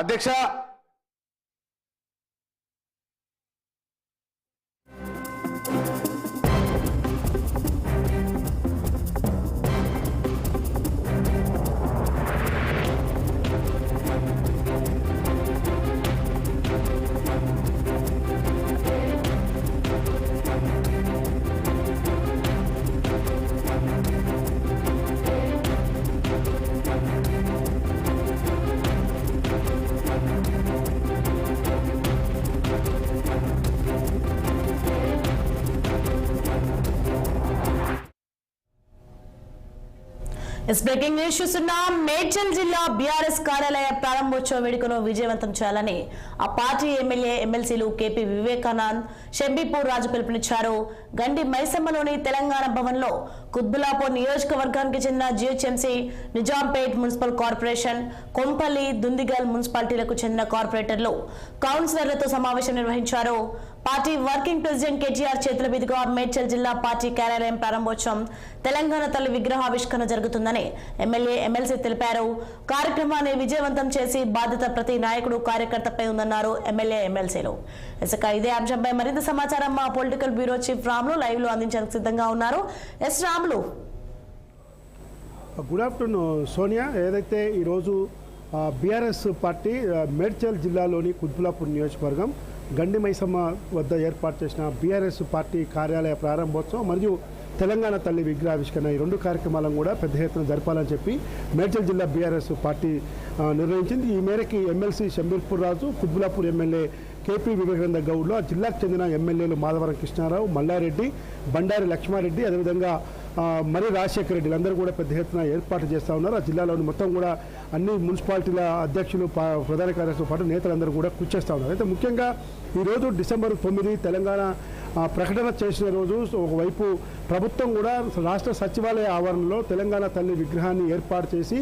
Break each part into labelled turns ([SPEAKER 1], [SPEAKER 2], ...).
[SPEAKER 1] అధ్యక్ష
[SPEAKER 2] breaking news చూస్తున్నాం. మేడ్చల్ జిల్లా బీఆర్ఎస్ కార్యాలయ ప్రారంభోత్సవ వేడుకను విజయవంతం చేయాలని ఆ పార్టీ ఎమ్మెల్యే ఎమ్మెల్సీలు కేపీ వివేకానంద్, షంబీపూర్ రాజు పిలుపునిచ్చారు. గండి మైసమ్మలోని తెలంగాణ భవన్ లో కుత్బులాపూర్ నియోజకవర్గానికి చెందిన GHMC, Nizampet municipal corporation, Kompally, Dundigal మున్సిపాలిటీలకు చెందిన కార్పొరేటర్లు, కౌన్సిలర్లతో సమావేశం నిర్వహించారు. పార్టీ వర్కింగ్ ప్రెసిడెంట్ కేటీఆర్ చేతుల మీదుగా మేడ్చల్ జిల్లా పార్టీ కార్యాలయం ప్రారంభోత్సవం, తెలంగాణ తల్లి విగ్రహావిష్కరణ జరుగుతుందని ఎమ్మెల్యే ఎమ్మెల్సీ తెలిపారు. కార్యక్రమాన్ని విజయవంతం చేసి బాధ్యత ప్రతి నాయకుడు కార్యకర్తపై ఉందన్నారు ఎమ్మెల్యే ఎమ్మెల్సీలు. ఇదే అంశంపై మరింత సమాచారం మా political bureau chief Ramulu live లో అందించడానికి సిద్ధంగా ఉన్నారు. S Ramulu.
[SPEAKER 3] Good afternoon Sonia. ఏదైతే ఈరోజు బీఆర్ఎస్ పార్టీ మేడ్చల్ జిల్లాలోని కుత్బులాపూర్ నియోజకవర్గం గండి మైసమ్మ వద్ద ఏర్పాటు చేసిన బీఆర్ఎస్ పార్టీ కార్యాలయ ప్రారంభోత్సవం మరియు తెలంగాణ తల్లి విగ్రహావిష్కరణ ఈ రెండు కార్యక్రమాలను కూడా పెద్ద ఎత్తున జరపాలని చెప్పి మేడ్చల్ జిల్లా బీఆర్ఎస్ పార్టీ నిర్ణయించింది. ఈ మేరకు ఎమ్మెల్సీ షంబీపూర్ రాజు, కుత్బులాపూర్ ఎమ్మెల్యే కేపీ వివేకానంద గౌడ్లు, ఆ జిల్లాకు చెందిన ఎమ్మెల్యేలు మాధవరం కృష్ణారావు, మల్లారెడ్డి, బండారి లక్ష్మారెడ్డి, అదేవిధంగా మరి రాజశేఖర రెడ్డి అందరూ కూడా పెద్ద ఎత్తున ఏర్పాటు చేస్తూ ఉన్నారు. ఆ జిల్లాలోని మొత్తం కూడా అన్ని మున్సిపాలిటీల అధ్యక్షులు, ప్రధాన కార్యదర్శితో పాటు నేతలందరూ కూడా కృషి చేస్తూ ఉన్నారు. అయితే ముఖ్యంగా ఈరోజు డిసెంబర్ 9 తెలంగాణ ప్రకటన చేసిన రోజు ఒకవైపు ప్రభుత్వం కూడా రాష్ట్ర సచివాలయ ఆవరణలో తెలంగాణ తల్లి విగ్రహాన్ని ఏర్పాటు చేసి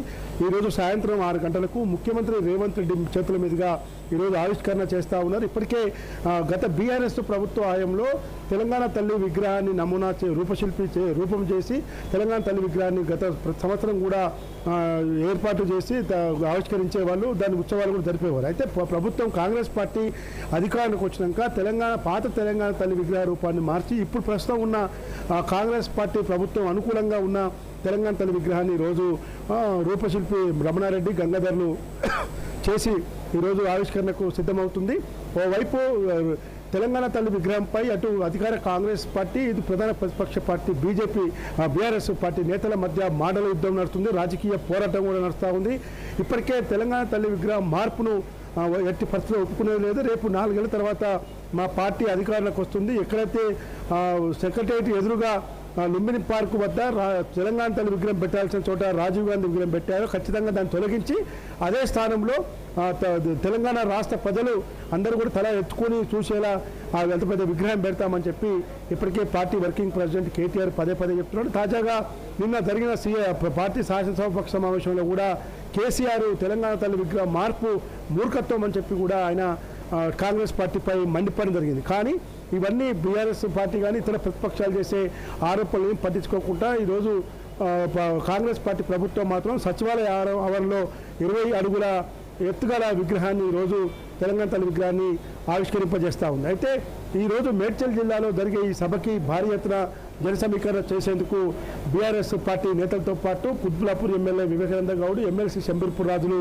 [SPEAKER 3] ఈరోజు సాయంత్రం 6 గంటలకు ముఖ్యమంత్రి రేవంత్ రెడ్డి చేతుల మీదుగా ఈరోజు ఆవిష్కరణ చేస్తూ ఉన్నారు. ఇప్పటికే గత బీఆర్ఎస్ ప్రభుత్వ హయాంలో తెలంగాణ తల్లి విగ్రహాన్ని నమూనా రూపం చేసి తెలంగాణ తల్లి విగ్రహాన్ని గత సంవత్సరం కూడా ఏర్పాటు చేసి ఆవిష్కరించే వాళ్ళు, దాని ఉత్సవాలు కూడా జరిపేవారు. అయితే ప్రభుత్వం కాంగ్రెస్ పార్టీ అధికారానికి వచ్చినాక పాత తెలంగాణ తల్లి విగ్రహ రూపాన్ని మార్చి ఇప్పుడు ప్రస్తుతం ఉన్న కాంగ్రెస్ పార్టీ ప్రభుత్వం అనుకూలంగా ఉన్న తెలంగాణ తల్లి విగ్రహాన్ని ఈరోజు రూపశిల్పి రమణారెడ్డి, గంగాధర్లు చేసి ఈరోజు ఆవిష్కరణకు సిద్ధమవుతుంది. ఓవైపు తెలంగాణ తల్లి విగ్రహంపై అటు అధికార కాంగ్రెస్ పార్టీ, ఇటు ప్రధాన ప్రతిపక్ష పార్టీ బీజేపీ, బీఆర్ఎస్ పార్టీ నేతల మధ్య మాటల యుద్ధం నడుస్తుంది. రాజకీయ పోరాటం కూడా నడుస్తూ ఉంది. ఇప్పటికే తెలంగాణ తల్లి విగ్రహం మార్పును ఎట్టి పరిస్థితుల్లో ఒప్పుకునేది లేదు. రేపు 4 ఏళ్ల తర్వాత మా పార్టీ అధికారంలోకి వస్తుంది. ఎక్కడైతే సెక్రటేరియట్ ఎదురుగా లుంబిని పార్కు వద్ద తెలంగాణ తల్లి విగ్రహం పెట్టాల్సిన చోట రాజీవ్ గాంధీ విగ్రహం పెట్టారో ఖచ్చితంగా దాన్ని తొలగించి అదే స్థానంలో తెలంగాణ రాష్ట్ర ప్రజలు అందరూ కూడా తల ఎత్తుకొని చూసేలా ఎంత పెద్ద విగ్రహం పెడతామని చెప్పి ఇప్పటికే పార్టీ వర్కింగ్ ప్రెసిడెంట్ కేటీఆర్ పదే చెప్తున్నాడు. తాజాగా నిన్న జరిగిన పార్టీ శాసనసభాపక్ష సమావేశంలో కూడా కేసీఆర్ తెలంగాణ తల్లి విగ్రహం మార్పు మూర్ఖత్వం అని చెప్పి కూడా ఆయన కాంగ్రెస్ పార్టీపై మండిపడడం జరిగింది. కానీ ఇవన్నీ బీఆర్ఎస్ పార్టీ కానీ ఇతర ప్రతిపక్షాలు చేసే ఆరోపణలు పట్టించుకోకుండా ఈరోజు కాంగ్రెస్ పార్టీ ప్రభుత్వం మాత్రం సచివాలయ ఆవరణలో 20 అడుగుల ఎత్తుగల విగ్రహాన్ని ఈరోజు తెలంగాణ తల్లి విగ్రహాన్ని ఆవిష్కరింపజేస్తూ ఉంది. అయితే ఈరోజు మేడ్చల్ జిల్లాలో జరిగే ఈ సభకి భారీ ఎత్తున జన సమీకరణ చేసేందుకు బీఆర్ఎస్ పార్టీ నేతలతో పాటు కుత్బులాపూర్ ఎమ్మెల్యే వివేకానంద గౌడ్, ఎమ్మెల్సీ షంబీపూర్ రాజులు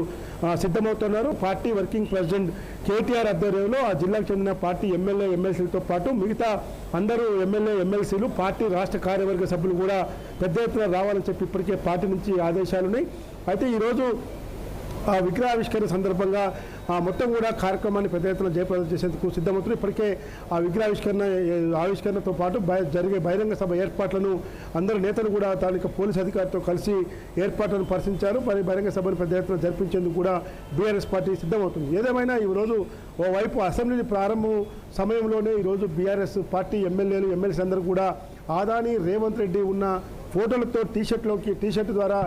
[SPEAKER 3] సిద్ధమవుతున్నారు. పార్టీ వర్కింగ్ ప్రెసిడెంట్ కేటీఆర్ ఆధ్వర్యంలో ఆ జిల్లాకు చెందిన పార్టీ ఎమ్మెల్యే ఎమ్మెల్సీలతో పాటు మిగతా అందరూ ఎమ్మెల్యే ఎమ్మెల్సీలు, పార్టీ రాష్ట్ర కార్యవర్గ సభ్యులు కూడా పెద్ద ఎత్తున రావాలని చెప్పి ఇప్పటికే పార్టీ నుంచి ఆదేశాలున్నాయి. అయితే ఈరోజు ఆ విగ్రహావిష్కరణ సందర్భంగా మొత్తం కూడా కార్యక్రమాన్ని పెద్ద ఎత్తున జయప్రదం చేసేందుకు సిద్ధమవుతుంది. ఇప్పటికే ఆ ఆవిష్కరణతో పాటు జరిగే బహిరంగ సభ ఏర్పాట్లను అందరు నేతలు కూడా తాలూకా పోలీసు అధికారులతో కలిసి ఏర్పాట్లను పరిశీలించారు. బహిరంగ సభను పెద్ద ఎత్తున జరిపించేందుకు కూడా బీఆర్ఎస్ పార్టీ సిద్ధమవుతుంది. ఏదేమైనా ఈరోజు ఓవైపు అసెంబ్లీ ప్రారంభం సమయంలోనే ఈరోజు బీఆర్ఎస్ పార్టీ ఎమ్మెల్యేలు, ఎమ్మెల్సీ అందరూ కూడా ఆదాని రేవంత్ రెడ్డి ఉన్న ఫోటోలతో టీషర్ట్ ద్వారా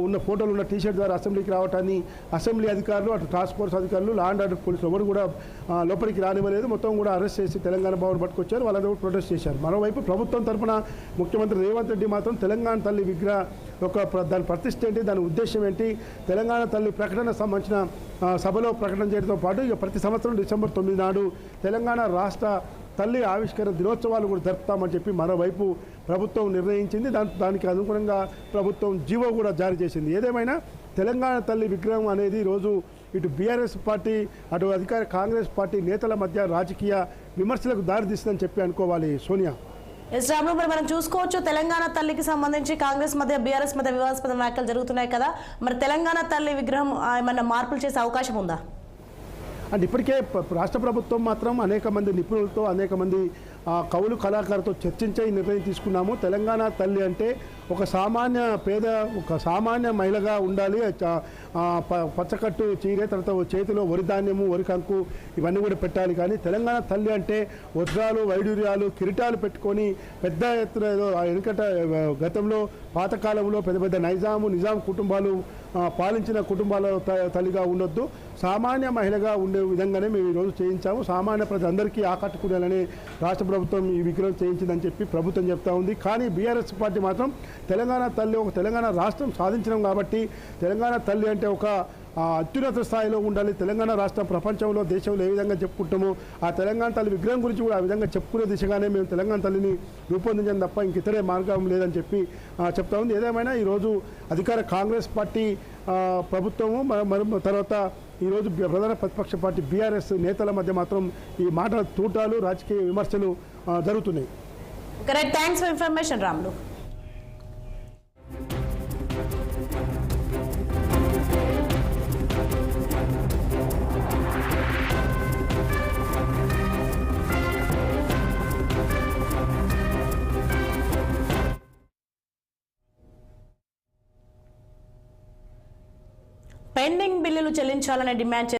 [SPEAKER 3] ఉన్న ఫోటోలు ఉన్న టీషర్ట్ ద్వారా అసెంబ్లీకి రావటాన్ని అసెంబ్లీ అధికారులు అటు టాస్క్ ఫోర్స్ అధికారులు లా అండ్ ఆర్డర్ పోలీసులు ఎవరు కూడా లోపలికి రానివ్వలేదు. మొత్తం కూడా అరెస్ట్ చేసి తెలంగాణ భవన్ పట్టుకొచ్చారు. వాళ్ళందరూ కూడా ప్రొటెస్ట్ చేశారు. మరోవైపు ప్రభుత్వం తరఫున ముఖ్యమంత్రి రేవంత్ రెడ్డి మాత్రం తెలంగాణ తల్లి విగ్రహ దాని ప్రతిష్ఠ ఏంటి, దాని ఉద్దేశం ఏంటి, తెలంగాణ తల్లి ప్రకటన సంబంధించిన సభలో ప్రకటన చేయడంతో పాటు ఇక ప్రతి సంవత్సరం డిసెంబర్ 9 నాడు తెలంగాణ రాష్ట్ర తల్లి ఆవిష్కరణ దినోత్సవాలు కూడా జరుపుతామని చెప్పి మరోవైపు ప్రభుత్వం నిర్ణయించింది. దానికి అనుగుణంగా ప్రభుత్వం జీవో కూడా జారీ చేసింది. ఏదేమైనా తెలంగాణ తల్లి విగ్రహం అనేది ఈరోజు ఇటు బీఆర్ఎస్ పార్టీ అటు అధికార కాంగ్రెస్ పార్టీ నేతల మధ్య రాజకీయ విమర్శలకు దారితీస్తుందని చెప్పి అనుకోవాలి. సోనియా.
[SPEAKER 2] ఎస్ రాములు, మరి మనం చూసుకోవచ్చు తెలంగాణ తల్లికి సంబంధించి కాంగ్రెస్ మధ్య బీఆర్ఎస్ మధ్య వివాదాస్పద వ్యాఖ్యలు జరుగుతున్నాయి కదా, మరి తెలంగాణ తల్లి విగ్రహం ఏమన్నా మార్పులు చేసే అవకాశం ఉందా?
[SPEAKER 3] అంటే ఇప్పటికే రాష్ట్ర ప్రభుత్వం మాత్రం అనేక మంది నిపుణులతో అనేక మంది కవులు కళాకారులతో చర్చించే ఈ నిర్ణయం తీసుకున్నాము. తెలంగాణ తల్లి అంటే ఒక సామాన్య మహిళగా ఉండాలి. పచ్చకట్టు చీరే, తర్వాత చేతిలో వరి ధాన్యము, వరి కంకు ఇవన్నీ కూడా పెట్టాలి. కానీ తెలంగాణ తల్లి అంటే వజ్రాలు, వైడూర్యాలు, కిరీటాలు పెట్టుకొని పెద్ద ఎత్తున ఏదో వెనుకట గతంలో పాతకాలంలో పెద్ద పెద్ద నిజాం కుటుంబాలు పాలించిన కుటుంబాల తల్లిగా ఉండొద్దు, సామాన్య మహిళగా ఉండే విధంగానే మేము ఈరోజు చేయించాము. సామాన్య ప్రజలందరికీ ఆకట్టుకునేలానే రాష్ట్ర ప్రభుత్వం ఈ విగ్రహం చేయించిందని చెప్పి ప్రభుత్వం చెప్తా ఉంది. కానీ బీఆర్ఎస్ పార్టీ మాత్రం తెలంగాణ తల్లి ఒక తెలంగాణ రాష్ట్రం సాధించినాం కాబట్టి తెలంగాణ తల్లి అంటే ఒక అత్యున్నత స్థాయిలో ఉండాలి. తెలంగాణ రాష్ట్రం ప్రపంచంలో దేశంలో ఏ విధంగా చెప్పుకుంటామో ఆ తెలంగాణ తల్లి విగ్రహం గురించి కూడా ఆ విధంగా చెప్పుకునే దిశగానే మేము తెలంగాణ తల్లిని రూపొందించడం తప్ప ఇంక ఇతరే మార్గం లేదని చెప్పి చెప్తా ఉంది. ఏదేమైనా ఈరోజు అధికార కాంగ్రెస్ పార్టీ ప్రభుత్వము తర్వాత ఈరోజు ప్రధాన ప్రతిపక్ష పార్టీ బీఆర్ఎస్ నేతల మధ్య మాత్రం ఈ మాటల తూటాలు రాజకీయ విమర్శలు జరుగుతున్నాయి.
[SPEAKER 2] Correct, thanks for information Ramulu. Pending బిల్లులు చెల్లించాలనే డిమాండ్